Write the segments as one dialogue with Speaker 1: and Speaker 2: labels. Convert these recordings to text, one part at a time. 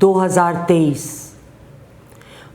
Speaker 1: 2023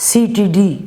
Speaker 1: CTD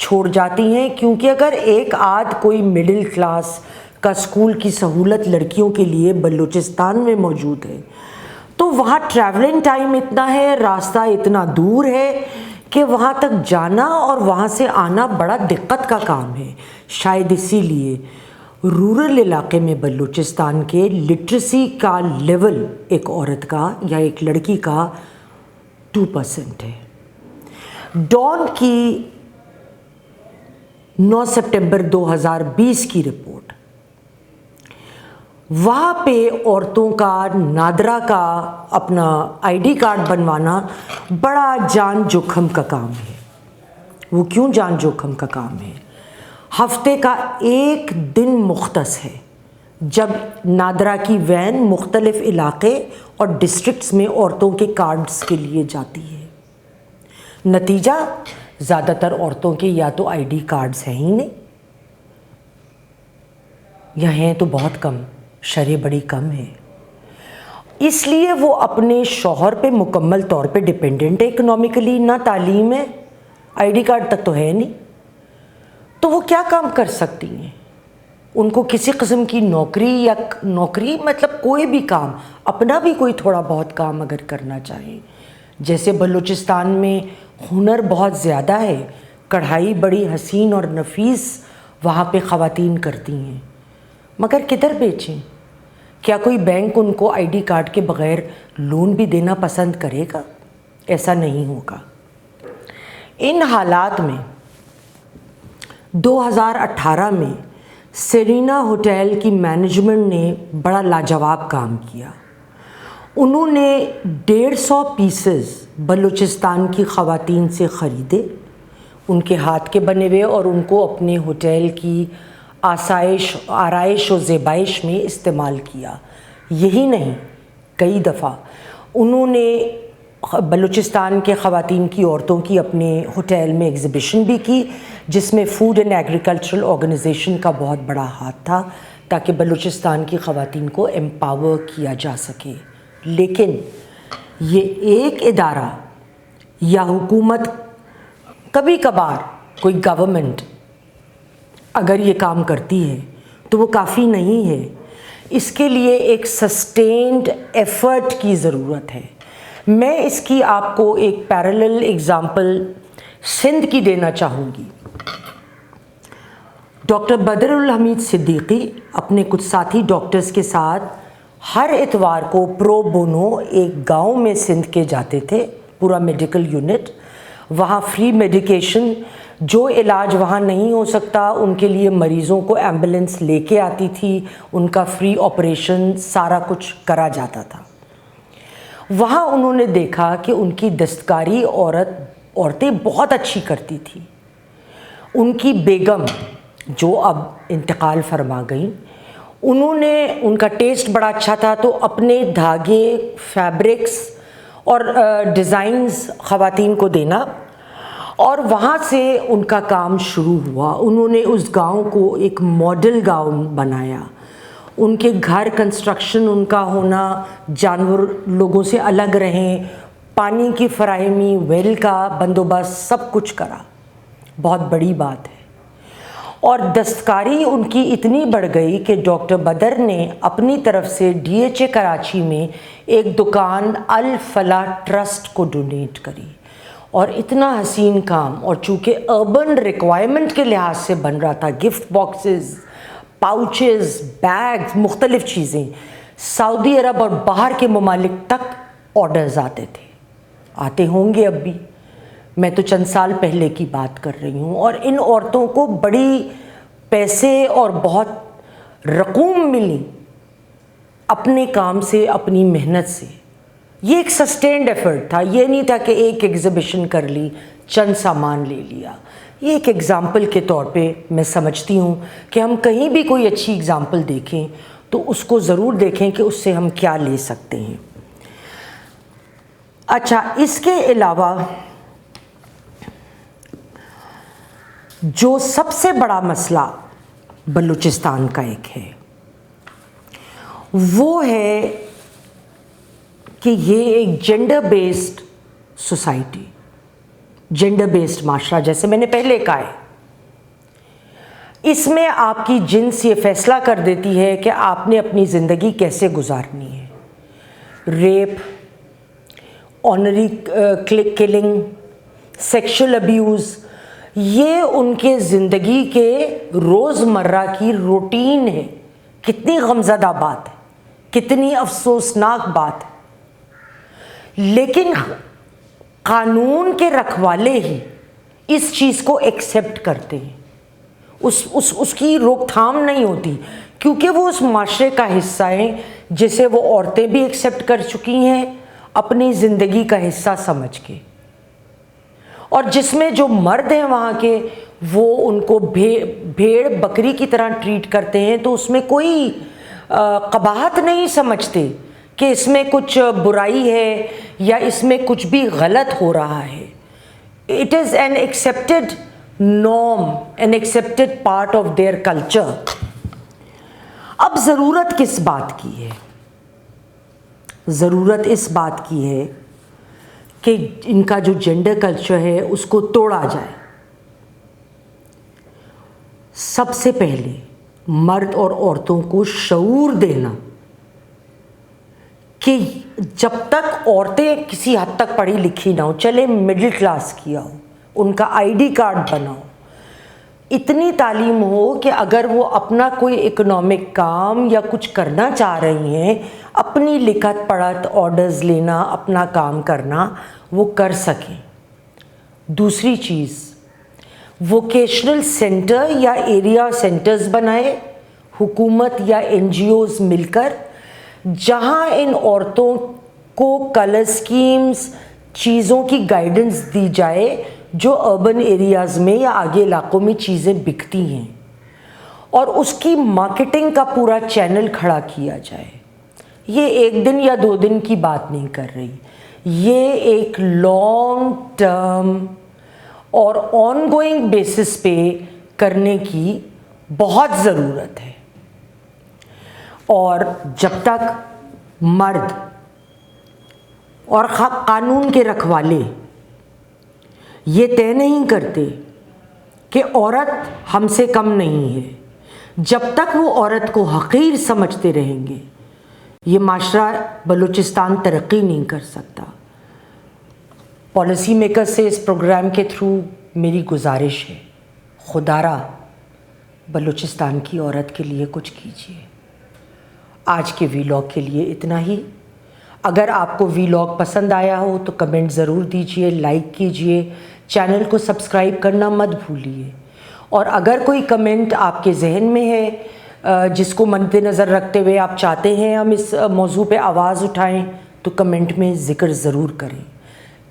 Speaker 1: چھوڑ جاتی ہیں، کیونکہ اگر ایک آدھ کوئی مڈل کلاس کا اسکول کی سہولت لڑکیوں کے لیے بلوچستان میں موجود ہے تو وہاں ٹریولنگ ٹائم اتنا ہے، راستہ اتنا دور ہے کہ وہاں تک جانا اور وہاں سے آنا بڑا دقت کا کام ہے۔ شاید اسی لیے رورل علاقے میں بلوچستان کے لٹریسی کا لیول ایک عورت کا یا ایک لڑکی کا 2% ہے۔ ڈان کی 9 سپٹمبر 2020 کی رپورٹ، وہاں پہ عورتوں کا نادرا کا اپنا ID کارڈ بنوانا بڑا جان جوکھم کا کام ہے۔ وہ کیوں جان جوکھم کا کام ہے؟ ہفتے کا ایک دن مختص ہے جب نادرا کی وین مختلف علاقے اور ڈسٹرکٹس میں عورتوں کے کارڈز کے لیے جاتی ہے۔ نتیجہ زیادہ تر عورتوں کے یا تو ID کارڈز ہیں ہی نہیں یا ہیں تو بہت کم، شرح بڑی کم ہے، اس لیے وہ اپنے شوہر پہ مکمل طور پہ ڈپینڈنٹ ہے اکنامکلی، نہ تعلیم ہے، ID کارڈ تک تو ہے نہیں، تو وہ کیا کام کر سکتی ہیں؟ ان کو کسی قسم کی نوکری مطلب کوئی بھی کام، اپنا بھی کوئی تھوڑا بہت کام اگر کرنا چاہیں، جیسے بلوچستان میں ہنر بہت زیادہ ہے، کڑھائی بڑی حسین اور نفیس وہاں پہ خواتین کرتی ہیں، مگر کدھر بیچیں؟ کیا کوئی بینک ان کو ID کارڈ کے بغیر لون بھی دینا پسند کرے گا؟ ایسا نہیں ہوگا۔ ان حالات میں 2018 میں سیرینا ہوٹل کی مینجمنٹ نے بڑا لاجواب کام کیا۔ انہوں نے 150 پیسز بلوچستان کی خواتین سے خریدے، ان کے ہاتھ کے بنے ہوئے، اور ان کو اپنے ہوٹل کی آرائش و زیبائش میں استعمال کیا۔ یہی نہیں، کئی دفعہ انہوں نے بلوچستان کے خواتین کی عورتوں کی اپنے ہوٹل میں ایگزیبیشن بھی کی، جس میں فوڈ اینڈ ایگریکلچرل آرگنائزیشن کا بہت بڑا ہاتھ تھا تاکہ بلوچستان کی خواتین کو امپاور کیا جا سکے۔ لیکن یہ ایک ادارہ یا حکومت، کبھی کبھار کوئی گورنمنٹ اگر یہ کام کرتی ہے تو وہ کافی نہیں ہے، اس کے لیے ایک سسٹینڈ ایفرٹ کی ضرورت ہے۔ میں اس کی آپ کو ایک پیرالل ایگزامپل سندھ کی دینا چاہوں گی۔ ڈاکٹر بدر الحمید صدیقی اپنے کچھ ساتھی ڈاکٹرز کے ساتھ ہر اتوار کو پرو بونو ایک گاؤں میں سندھ کے جاتے تھے، پورا میڈیکل یونٹ، وہاں فری میڈیکیشن، جو علاج وہاں نہیں ہو سکتا ان کے لیے مریضوں کو ایمبولینس لے کے آتی تھی، ان کا فری آپریشن سارا کچھ کرا جاتا تھا۔ وہاں انہوں نے دیکھا کہ ان کی دستکاری عورتیں بہت اچھی کرتی تھیں۔ ان کی بیگم جو اب انتقال فرما گئیں، ان کا ٹیسٹ بڑا اچھا تھا، تو اپنے دھاگے، فیبرکس اور ڈیزائنز خواتین کو دینا، اور وہاں سے ان کا کام شروع ہوا۔ انہوں نے اس گاؤں کو ایک ماڈل گاؤں بنایا، ان کے گھر کنسٹرکشن، ان کا ہونا جانور لوگوں سے الگ رہیں، پانی کی فراہمی، ویل کا بندوبست، سب کچھ کرا، بہت بڑی بات ہے۔ اور دستکاری ان کی اتنی بڑھ گئی کہ ڈاکٹر بدر نے اپنی طرف سے DHA کراچی میں ایک دکان الفلاح ٹرسٹ کو ڈونیٹ کری، اور اتنا حسین کام، اور چونکہ اربن ریکوائرمنٹ کے لحاظ سے بن رہا تھا، گفٹ باکسز، پاؤچز، بیگز، مختلف چیزیں، سعودی عرب اور باہر کے ممالک تک آرڈرز آتے تھے، آتے ہوں گے اب بھی، میں تو چند سال پہلے کی بات کر رہی ہوں۔ اور ان عورتوں کو بڑی پیسے اور بہت رقوم ملی اپنے کام سے، اپنی محنت سے۔ یہ ایک سسٹینڈ ایفرٹ تھا، یہ نہیں تھا کہ ایک ایگزیبیشن کر لی، چند سامان لے لیا۔ یہ ایک ایگزامپل کے طور پہ میں سمجھتی ہوں کہ ہم کہیں بھی کوئی اچھی ایگزامپل دیکھیں تو اس کو ضرور دیکھیں کہ اس سے ہم کیا لے سکتے ہیں۔ اچھا، اس کے علاوہ جو سب سے بڑا مسئلہ بلوچستان کا ایک ہے وہ ہے کہ یہ ایک gender based society, gender based معاشرہ، جیسے میں نے پہلے کہا ہے، اس میں آپ کی جنس یہ فیصلہ کر دیتی ہے کہ آپ نے اپنی زندگی کیسے گزارنی ہے. Rape, honour killing, sexual abuse, یہ ان کے زندگی کے روزمرہ کی روٹین ہے. کتنی غمزدہ بات ہے، کتنی افسوسناک بات ہے. لیکن قانون کے رکھوالے ہی اس چیز کو ایکسیپٹ کرتے ہیں. اس کی روک تھام نہیں ہوتی، کیونکہ وہ اس معاشرے کا حصہ ہیں جسے وہ عورتیں بھی ایکسیپٹ کر چکی ہیں اپنی زندگی کا حصہ سمجھ کے. اور جس میں جو مرد ہیں وہاں کے، وہ ان کو بھیڑ بکری کی طرح ٹریٹ کرتے ہیں، تو اس میں کوئی قباحت نہیں سمجھتے کہ اس میں کچھ برائی ہے یا اس میں کچھ بھی غلط ہو رہا ہے. It is an accepted norm, an accepted part of their culture. اب ضرورت کس بات کی ہے؟ ضرورت اس بات کی ہے کہ ان کا جو جینڈر کلچر ہے اس کو توڑا جائے. سب سے پہلے مرد اور عورتوں کو شعور دینا کہ جب تک عورتیں کسی حد تک پڑھی لکھی نہ ہو، چلے مڈل کلاس کیا ہو، ان کا آئی ڈی کارڈ بنا ہو، اتنی تعلیم ہو کہ اگر وہ اپنا کوئی اکنامک کام یا کچھ کرنا چاہ رہی ہیں، اپنی لکھت پڑھت، آرڈرز لینا، اپنا کام کرنا، وہ کر سکیں. دوسری چیز، ووکیشنل سینٹر یا ایریا سینٹرز بنائے حکومت یا NGOs مل کر، جہاں ان عورتوں کو کلر اسکیمز، چیزوں کی گائیڈنس دی جائے جو اربن ایریاز میں یا آگے علاقوں میں چیزیں بکتی ہیں، اور اس کی مارکیٹنگ کا پورا چینل کھڑا کیا جائے. یہ ایک دن یا 2 دن کی بات نہیں کر رہی، یہ ایک لانگ ٹرم اور آن گوئنگ بیسس پہ کرنے کی بہت ضرورت ہے. اور جب تک مرد اور قانون کے رکھوالے یہ طے نہیں کرتے کہ عورت ہم سے کم نہیں ہے، جب تک وہ عورت کو حقیر سمجھتے رہیں گے، یہ معاشرہ بلوچستان ترقی نہیں کر سکتا. پالیسی میکر سے اس پروگرام کے تھرو میری گزارش ہے، خدا را بلوچستان کی عورت کے لیے کچھ کیجیے. آج کے ویلاگ کے لیے اتنا ہی. اگر آپ کو ویلاگ پسند آیا ہو تو کمنٹ ضرور دیجیے، لائک کیجیے، چینل کو سبسکرائب کرنا مت بھولیے. اور اگر کوئی کمنٹ آپ کے ذہن میں ہے جس کو مد نظر رکھتے ہوئے آپ چاہتے ہیں ہم اس موضوع پہ آواز اٹھائیں، تو کمنٹ میں ذکر ضرور کریں.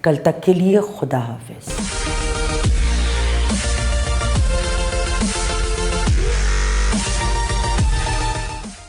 Speaker 1: کل تک کے لیے خدا حافظ.